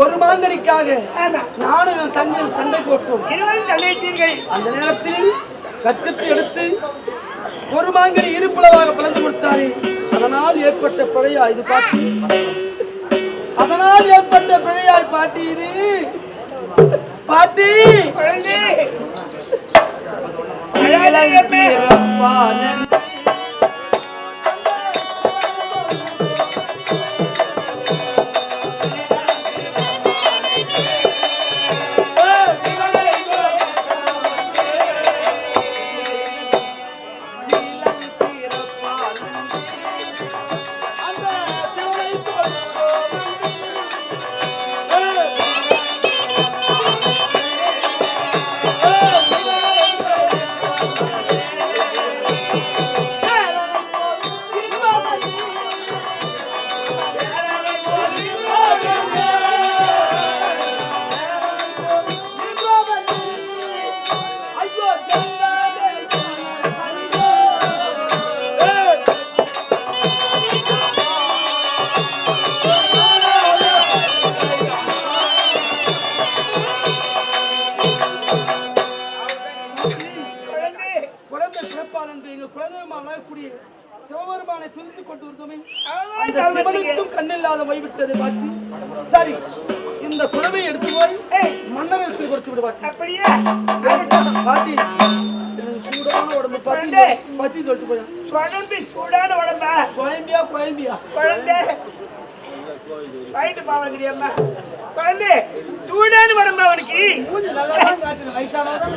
ஒரு மாங்கனிக்காக நானும் என் தங்கையும் சண்டை போட்டோம். அந்த நேரத்தில் கற்கத்தை எடுத்து ஒரு மாங்கனி இருப்புலவாக பிளந்து கொடுத்தாரே, அதனால் ஏற்பட்ட பிழையா இது பாட்டி? அதனால் ஏற்பட்ட பிழையாய் பாட்டி இது பாட்டி. சிவபெருமானை துதித்துக் கொண்டு வருதோமே, அந்த சிவனுக்கும் கண்ணில்லாத போய்விட்டது பாட்டி. சரி, இந்த குழவை எடுத்து போய் மன்னரிடத்தில் கொடுத்து விடு பாட்டி. அப்படியே பாட்டி, சூடான உடம்பு பத்தி பத்தி சொல்லிட்டு போய் குழந்தை சூடான உடம்பா குழம்பியா குழம்பியா குழந்தை பாவகிரியம்மா குழந்தை சூடான உடம்பா அவனுக்கு நல்லாதான் காட்டுங்க. வயசானதான்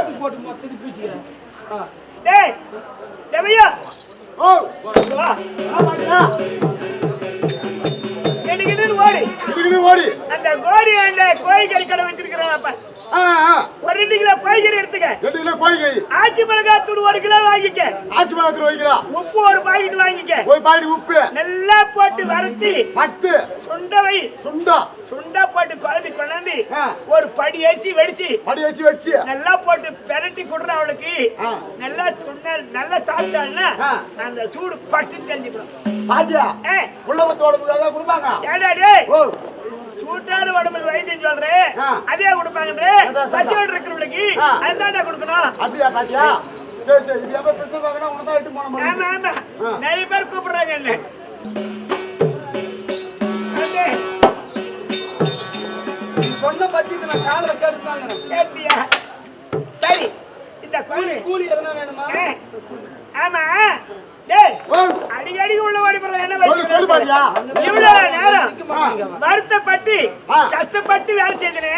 நீ போட்டு மொத்தம் பிடிச்சிக்கிறேன். டேய் தேவையா ஓ வா ஓடி அந்த கோடி அந்த கோழிக்கறி கடை வச்சிருக்கிறப்ப ஒரு 2 கிலோ கோழிக்கறி எடுத்துக்க. 2 கிலோ கோழிக்கறி, ஆச்சி மிளகாத்தூள் 1 கிலோ வாங்கிக்க. ஆச்சி மிளகாத்தூள் 1 கிலோ, உப்பு 1 பாக்கெட் வாங்கிக்க. 1 பாக்கெட் உப்பு நல்லா போட்டு வறுத்து பத்து சுண்டவை சுண்டா போட்டு குழம்பி கொண்டாந்து ஒரு படி அரிசி வெடிச்சு நல்லா போட்டு பெரட்டி குடுற அவளுக்கு நல்லா நல்லா சாப்பிட்டாள்னா அந்த சூடு பட்டு தெரிஞ்சுக்கணும். பாட்டியா உள்ளவத்தோட கொடுப்பாங்க. ஏடா டேய் சூட்டான உடம்புக்கு வைத்தியம் சொல்றேன், அதே கொடுப்பாங்கன்றே. பசியோடு இருக்கிறவங்களுக்கு அதுதான்டா கொடுக்கணும். அப்படியா பாட்டியா? சரி சரி, இது எப்ப பிரசவ பார்க்கணும் உனதான் இட்டு போன. ஆமா ஆமா, நிறைய பேர் கூப்பிடுறாங்க என்ன. சொன்ன பத்தி நான் காதுல கேட்டுதாங்க. கேட்டியா? சரி, இந்த கூலி எதனா வேணுமா? ஆமா டேய், அடிக்கடி உள்ள ஓடி போற என்ன பாட்டியா? இவ்வளவு நேரம் வருத்தப்பட்டு கஷ்டப்பட்டு வேலை செய்தனே,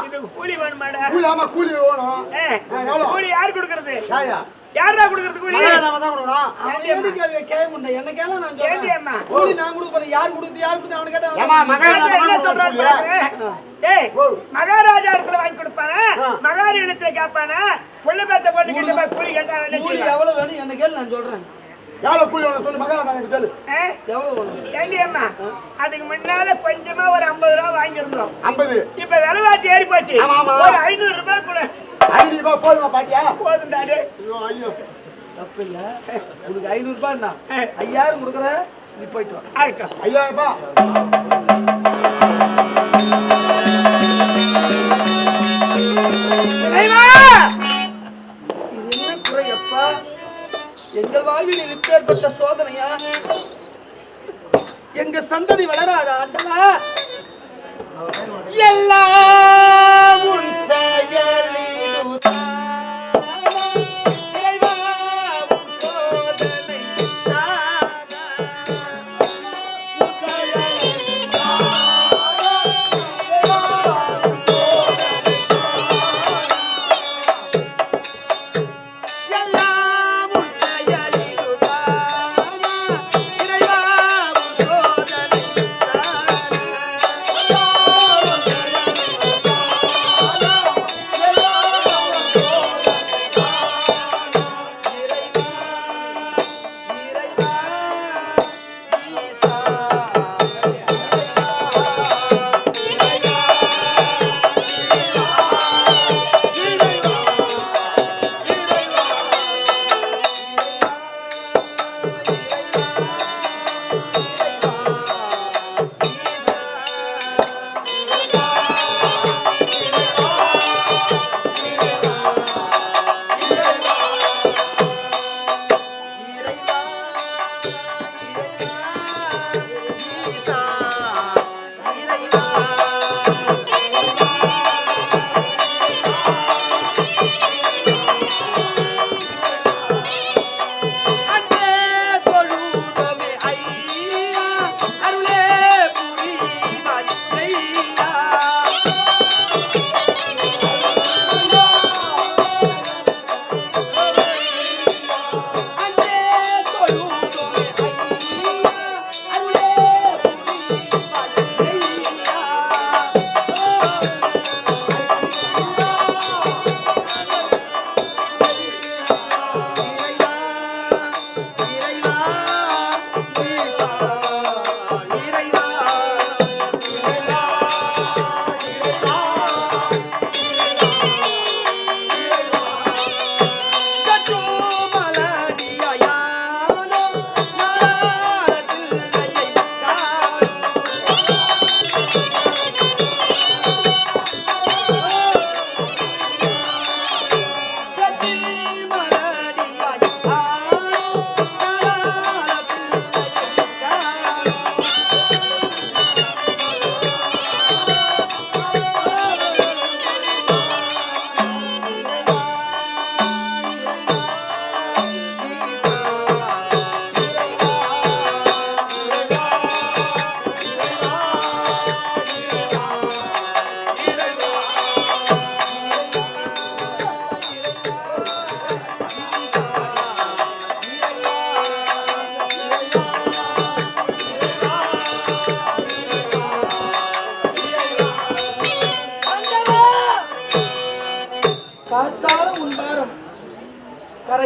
இது கூலி வேணுமாடா? ஆமா கூலி வேணும். கூலி யாரு கொடுக்கறது? யாரா கொடுக்கறது கூலி? நாம தான் கொடுக்கணும். என்ன கேள நான் சொல்றேன். கூலி நான் கொடுப்பேன். யார் கொடுத்து யார் கொடுத்து அவன கேட்டா ஆமா மகாராஜா என்ன சொல்றாரு? டேய் மகாராஜா இடத்துல வாங்கி கொடுப்பானே, மகாரி இடத்துல கேட்பானே, புள்ள பேத்த போட்டு கிட்ட கூலி கேட்டா என்ன செய்ய? கூலி எவ்வளவு வேணும் என்ன கேள நான் சொல்றேன். எவ்வளவு கூலி வேணும் சொல்லு மகாராஜா கிட்ட கேளு. எவ்வளவு வேணும்? ஏண்டியம்மா அதுக்கு முன்னால கொஞ்சமா ஒரு 50 ரூபாய் வாங்கி இருந்தோம். 50 இப்ப விலைவாசி ஏறி போச்சு. ஒரு 500 ரூபாய் கூட. 500 ரூபாய் போதுமா பாட்டியா? போதும்டா டேய். ஐயோ தப்பு இல்ல, உனக்கு 500 ரூபாய் தான் 5000 கொடுக்குற, நீ போயிட்டு வா. ஆயிட்டா 5000 ரூபாய். இது என்ன குறையப்பா? எங்கள் வாழ்வில் இப்பேற்பட்ட சோதனையா? எங்க சந்ததி வளராத ஆண்டவா, எல்லாம் உன் செயலில்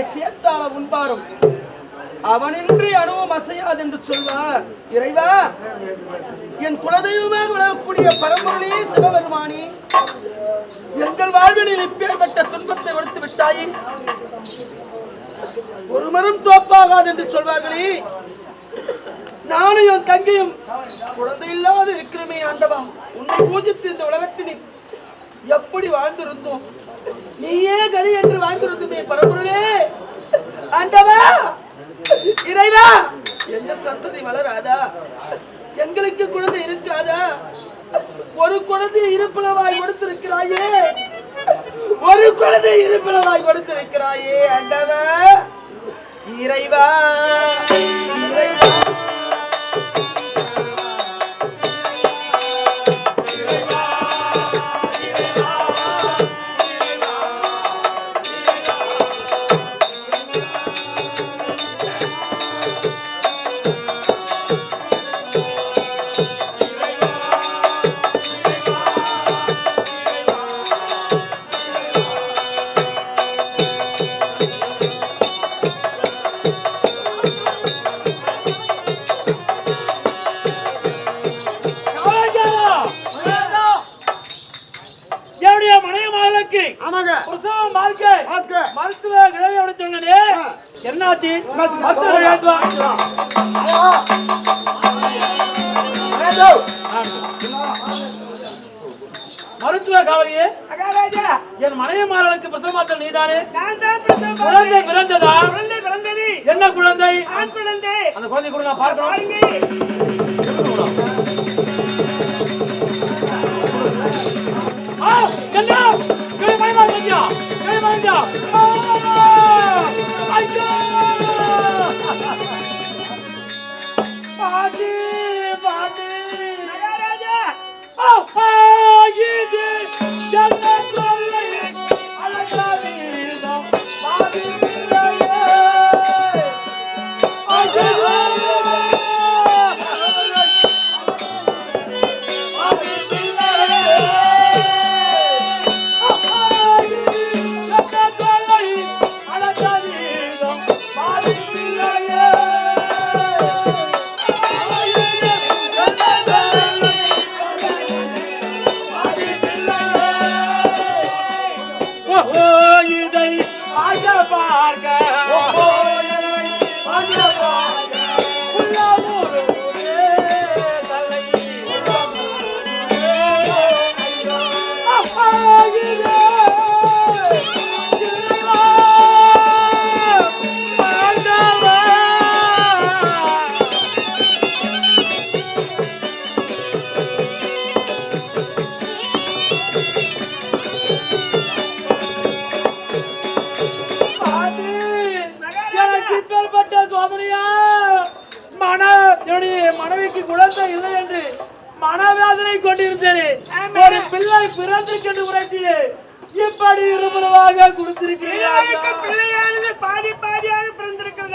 அவரை சேர்த்தால உண்பாரும் அவனின்றி அணுவும் அசையாது என்று சொல்வார். இறைவா, என் குலதெய்வமாக விளங்கக்கூடிய பரம்பொருளே சிவபெருமானி, எங்கள் வாழ்வினில் இப்பேற்பட்ட துன்பத்தை கொடுத்து விட்டாயே. ஒரு மரம் தோப்பாகாது என்று சொல்வார்களே, நானும் என் தங்கையும் குழந்தை இல்லாத இருக்கிறமே ஆண்டவா. உன்னை பூஜித்து இந்த உலகத்தினில் எப்படி வாழ்ந்திருந்தோம், நீயே கதி என்று வாழ்ந்திருந்தோமே பரம்பொருளே ஆண்டவா. இறைவா, எங்க சந்ததி வளராதா? எங்களுக்கு குழந்தை இருக்காதா? ஒரு குழந்தை இருப்பிளவாய் கொடுத்திருக்கிறாயே, ஒரு குழந்தை இருப்பிளவாய் கொடுத்திருக்கிறாயே ஆண்டவா. இறைவா, இறைவா, மருத்துவ கிழவியோட சொன்னே என்னாச்சு? மருத்துவ காவலியே, என் மனைவிமார்களுக்கு பிரசவமாத்தல் நீதானே? குழந்தை பிறந்ததா? என்ன குழந்தை? ஆண் குழந்தை. அந்த குழந்தை கூட நான் பார்க்கணும். மனைவிக்கு குழந்தை இல்லை என்று மனவேதனை கொண்டிருந்தேன். ஒரு பிள்ளை பிறந்திருக்கிறது உரைத்தியே இப்படி இருபதாக கொடுத்திருக்கிறீர்கள். பிள்ளையானது பாதி பாதியாக பிறந்திருக்கிறது.